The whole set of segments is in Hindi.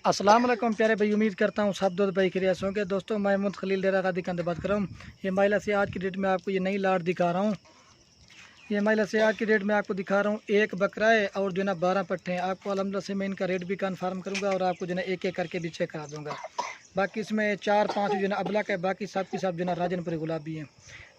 अस्सलाम वालेकुम प्यारे भाई, उम्मीद करता हूँ सब दो भाई खैरियत होंगे। दोस्तों मैं मोहम्मद खलील डेरा गादी का बात कर रहा हूँ। ये महिला से आज की डेट में आपको ये नई लाट दिखा रहा हूँ। ये महिला से आज की डेट में आपको दिखा रहा हूँ। एक बकरा है और जो है ना 12 पट्टे हैं। आपको अलहमदुलिल्लाह से मैं इनका रेट भी कन्फर्म करूँगा और आपको जो है ना एक एक करके भी चेक करा दूँगा। बाकी इसमें 4-5 जो है ना अबलक है, बाकी सब की सब जो है ना राजनपुरी गुलाबी है।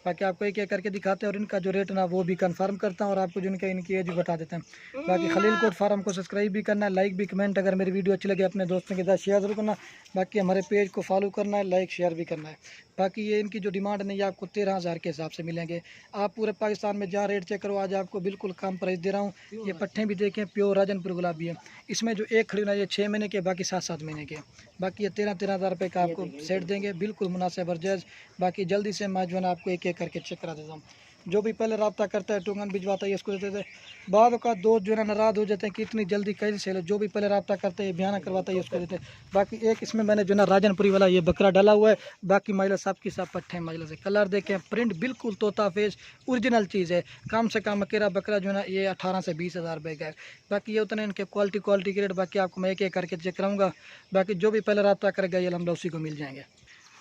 बाकी आपको एक एक करके दिखाते हैं और इनका जो रेट ना वो भी कंफर्म करता हूँ और आपको जो इनका इनकी एज भी बता देते हैं। बाकी खलील कोट फार्म को सब्सक्राइब भी करना है, लाइक भी, कमेंट अगर मेरी वीडियो अच्छी लगे अपने दोस्तों के साथ शेयर जरूर करना। बाकी हमारे पेज को फॉलो करना है, लाइक शेयर भी करना है। बाकी ये इनकी जो डिमांड नहीं है आपको 13,000 के हिसाब से मिलेंगे। आप पूरे पाकिस्तान में जहाँ रेट चेक करो, आज आपको बिल्कुल कम प्राइस दे रहा हूँ। ये पट्टे भी देखें, प्योर राजनपुर गुलाबी है। इसमें जो एक खड़ी ना ये 6 महीने के, बाकी 7-7 महीने के। बाकी ये 13,000 रुपये का आपको सेट देंगे, बिल्कुल मुनासिब और जायज़। बाकी जल्दी से मैं जो है ना आपको एक एक करके चेक करा देता हूँ। जो भी पहले रब्ता करता है, टोकन भिजवाता है, इसको देते थे। बाद का दोस्त जो है ना नाराज़ हो जाते हैं कि इतनी जल्दी कैसे सेल। जो भी पहले रब्ता करते हैं, बयाना करवाता है, उसको देते हैं। बाकी एक इसमें मैंने जो है ना राजनपुरी वाला ये बकरा डाला हुआ है। बाकी महिला सब की सब पट्टे हैं महिला से। कलर देखें, प्रिंट बिल्कुल तोता फेस ओरिजिनल चीज़ है। कम से कम अकेला बकरा जो है ना ये 18 से 20,000 रुपये का है। बाकी ये उतने इनके क्वालिटी के रेट बाकी आपको मैं एक एक करके चेक कराऊंगा। बाकी जो भी पहले रब्ता करेगा ये अलहमदुलिल्लाह उसी को मिल जाएंगे।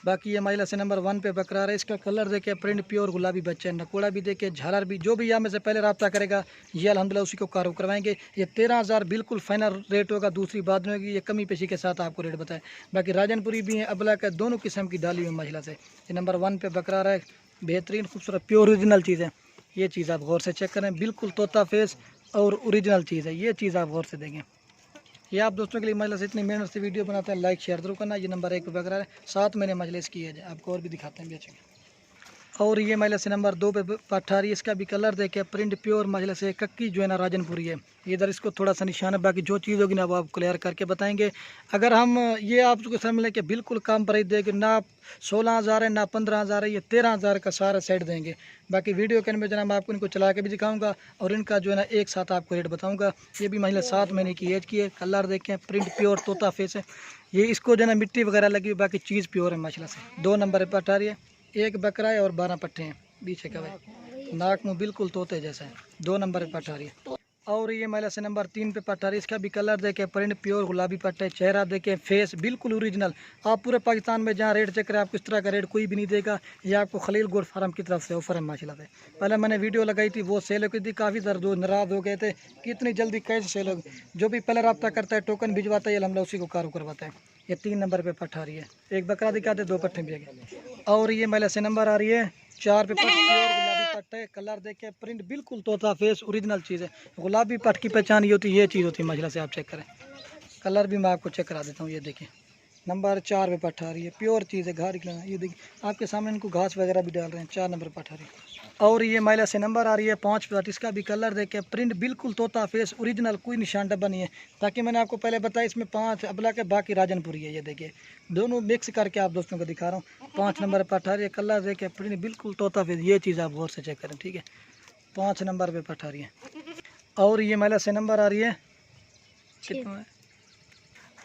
बाकी ये महिला से नंबर 1 पे बकरा है। इसका कलर देखे, प्रिंट प्योर गुलाबी बच्चे, नकोड़ा भी देखे, झालर भी। जो भी यहाँ में से पहले रब्ता करेगा ये अल्हम्दुलिल्लाह उसी को कारो करवाएंगे। ये 13,000 बिल्कुल फाइनल रेट होगा, दूसरी बात नहीं होगी। ये कमी पेशी के साथ आपको रेट बताएं। बाकी राजनपुरी भी है, अबला का, दोनों किस्म की डाली हुई महिला से। ये नंबर 1 पे बकरा है, बेहतरीन खूबसूरत प्योर ओरिजिनल चीज़ है। ये चीज़ आप गौर से चेक करें, बिल्कुल तोता फेस और ओरिजिनल चीज़ है। ये चीज़ आप गौर से देखें। ये आप दोस्तों के लिए महिला से इतनी मेहनत से वीडियो बनाते हैं, लाइक शेयर जरूर करना। ये नंबर 1 पे बकरा है, 7 महीने मजलिस की है। आपको और भी दिखाते हैं बेचेंगे। और ये महिला से नंबर 2 पे पट्टा रही है। इसका भी कलर देखे, प्रिंट प्योर महिला से, कक्की जो है ना राजनपुरी है। इधर इसको थोड़ा सा निशान है, बाकी जो चीज़ होगी ना वो आप क्लियर करके बताएंगे। अगर हम ये आपको सर मिले कि बिल्कुल कम प्राइस देंगे, ना 16,000 है ना 15,000 है, ये 13,000 का सारा सेट देंगे। बाकी वीडियो के अंदर जनाब आपको इनको चला के भी दिखाऊंगा और इनका जो है ना एक साथ आपको रेट बताऊंगा। ये भी महिला 7 महीने की एज की है। कलर देखें, प्रिंट प्योर तोता फेस है। ये इसको जो है ना मिट्टी वगैरह लगी, बाकी चीज़ प्योर है माशाल्लाह से। 2 नंबर पर पट्टा रही है। एक बकरा है और 12 पट्टे हैं पीछे का भाई। नाक मुँह बिल्कुल तोते जैसा है। 2 नंबर पे पट्टा रही है। और ये महिला से नंबर 3 पे पट्टा रही है। इसका भी कलर देखे, प्रिंट प्योर गुलाबी पट्टे, चेहरा देखे, फेस बिल्कुल ओरिजिनल। आप पूरे पाकिस्तान में जहाँ रेट चेक करें आपको इस तरह का रेट कोई भी नहीं देगा। ये आपको खलील गोट फार्म की तरफ से ऑफर है माशाल्लाह से। पहले मैंने वीडियो लगाई थी, वो सेल हो गई थी। काफ़ी दर्द नाराज़ हो गए थे कि इतनी जल्दी कैसे सेल हो। जो भी पहले रब्ता करता है, टोकन भिजवाता है, अलहमदुलिल्लाह उसी को कारो करवाता है। ये 3 नंबर पे पट्टा रही है। एक बकरा दिखाते, 2 पट्टे भी आगे। और ये महिला से नंबर आ रही है 4 पे पट, प्योर गुलाबी पट्टे, कलर देखे, प्रिंट बिल्कुल तोता फेस ओरिजिनल चीज़ है। गुलाबी पट की पहचान ये होती है, ये चीज़ होती है महिला से। आप चेक करें, कलर भी मैं आपको चेक करा देता हूँ। ये देखिए नंबर 4 पे पट्टा रही है, प्योर चीज़ है। घास निकलना, ये देखिए आपके सामने इनको घास वगैरह भी डाल रहे हैं। 4 नंबर पट्टा रही है। और ये महिला से नंबर आ रही है 5 पे। इसका भी कलर देखे, प्रिंट बिल्कुल तोता फेस ओरिजिनल, कोई निशान डब्बा नहीं है। ताकि मैंने आपको पहले बताया इसमें 5 अबला के, बाकी राजनपुरी है। ये देखिए दोनों मिक्स करके आप दोस्तों को दिखा रहा हूँ। 5 नंबर पर पट्टा रही है, कलर देखे, प्रिंट बिल्कुल तोता फेस। ये चीज़ आप गौर से चेक करें, ठीक है। 5 नंबर पे पट्टा रही है। और ये महिला से नंबर आ रही है कितना है,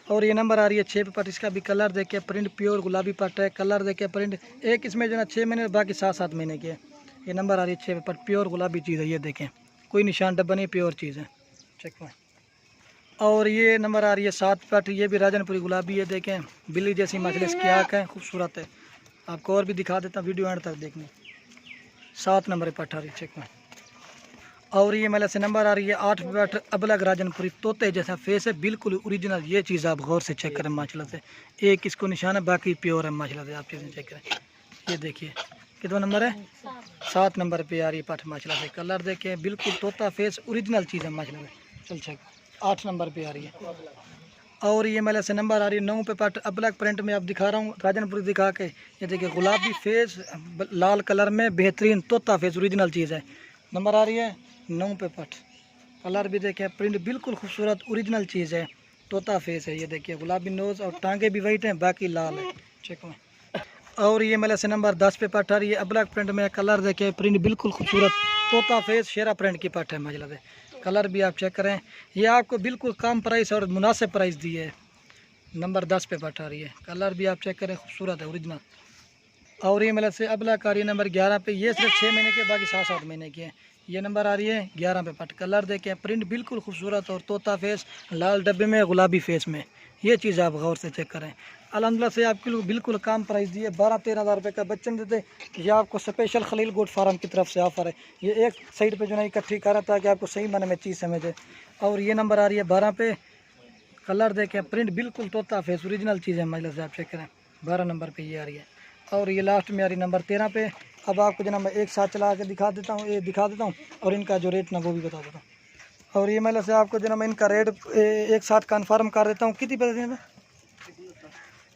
और ये नंबर आ रही है 6 पे पट। इसका भी कलर देखे, प्रिंट प्योर गुलाबी पट है, कलर देखे, प्रिंट एक इसमें जो है 6 महीने, बाकी 7-7 महीने की है। ये नंबर आ रही है 6 पे पट, प्योर गुलाबी चीज़ है। ये देखें कोई निशान डब्बा नहीं, प्योर चीज़ है, चेक में। और ये नंबर आ रही है 7 पट। ये भी राजनपुरी गुलाबी है। देखें बिल्ली जैसी मछली, इसकी आँख है, खूबसूरत है। आपको और भी दिखा देता हूँ, वीडियो एंड तक देखनी। 7 नंबर पर पट आ रही है, चेक में। और ये महिला से नंबर आ रही है 8 पे पट, अबलग राजनपुरी तोते जैसा फेस है, बिल्कुल ओरिजिनल। ये चीज़ आप गौर से चेक करें माशाल्लाह से। एक इसको निशान है, बाकी प्योर है माशाल्लाह से। आप चीज़ें चेक करें। ये देखिए कितना नंबर है, 7 नंबर पे आ रही है पट माशाल्लाह से। कलर देखे, बिल्कुल तोता फेस ओरिजिनल चीज़ है माशाल्लाह से। चल चेक, 8 नंबर पे आ रही है। और ये महिला से नंबर आ रही है 9 पे पट, अबलग प्रिंट में आप दिखा रहा हूँ, राजनपुरी दिखा के। ये देखिए गुलाबी फेस, लाल कलर में, बेहतरीन तोता फेस ओरिजिनल चीज़ है। नंबर आ रही है 9 पे पट। कलर भी देखे, प्रिंट बिल्कुल खूबसूरत ओरिजिनल चीज़ है, तोता फेस है। ये देखिए गुलाबी नोज़ और टांगे भी वाइट हैं, बाकी लाल है, चेक में। और ये महिला से नंबर 10 पे पट आ रही है, अबलग प्रिंट में। कलर देखे, प्रिंट बिल्कुल खूबसूरत तोता फेस, शेरा प्रिंट की पट है माशाल्लाह से। कलर भी आप चेक करें। ये आपको बिल्कुल कम प्राइस और मुनासिब प्राइस दी है। नंबर 10 पे पट आ रही है। कलर भी आप चेक करें, खूबसूरत है, ओरिजिनल। और ये मतलब से अबला आ रही है नंबर 11 पे। ये सिर्फ 6 महीने के, बाकी 7-7 महीने के हैं। ये नंबर आ रही है 11 पे पट। कलर देखें, प्रिंट बिल्कुल खूबसूरत और तोता फेस, लाल डब्बे में, गुलाबी फेस में। ये चीज़ आप गौर से चेक करें। अल्हम्दुलिल्लाह से आपके बिल्कुल कम प्राइस दिए, 12-13 हज़ार रुपये का बच्चन देते। ये आपको स्पेशल खलील गोट फार्म की तरफ से ऑफ़र है। ये एक साइड पे जो है इकट्ठी कर रहा था कि आपको सही माने में चीज़ समझे। और ये नंबर आ रही है 12 पे, कलर देखें, प्रिंट बिल्कुल तोता फेस ओरिजिनल चीज़ है महिला से, आप चेक करें। 12 नंबर पे ये आ रही है। और ये लास्ट में आ रही नंबर 13 पे। अब आपको जना मैं एक साथ चला के दिखा देता हूँ, ये दिखा देता हूँ और इनका जो रेट ना वो भी बता देता हूँ। और ये महिला से आपको जना मैं इनका रेट एक साथ कन्फर्म कर देता हूँ। कितनी पैसे दें?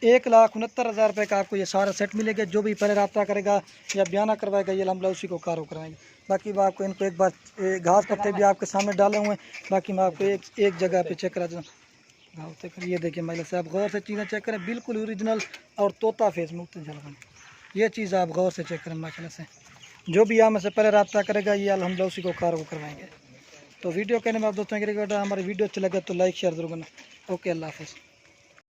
1,69,000 रुपये का आपको ये सारा सेट मिलेगा। जो भी पहले रब्ता करेगा या बयाना करवाएगा ये हमला उसी को कारो कराएंगे। बाकी मैं आपको इनको एक बार घास पत्ते भी आपके सामने डाले हुए हैं। बाकी मैं आपको एक जगह पे चेक करा दूँ घास तक। ये देखिए महिला से आप गौर से चीज़ें चेक करें, बिल्कुल ओरिजिनल और तोता फेस मुक्त झलकन। ये चीज़ आप गौर से चेक करें माशाल्लाह से। जो भी हम से पहले रब्ता करेगा ये अलहमदिल्ला उसी को कारो करवाएंगे। तो वीडियो कहने में आप दोस्तों की रिक्वेस्ट है, हमारी वीडियो अच्छी लगे तो लाइक शेयर जरूर करना। ओके, अल्लाह हाफ़िज़।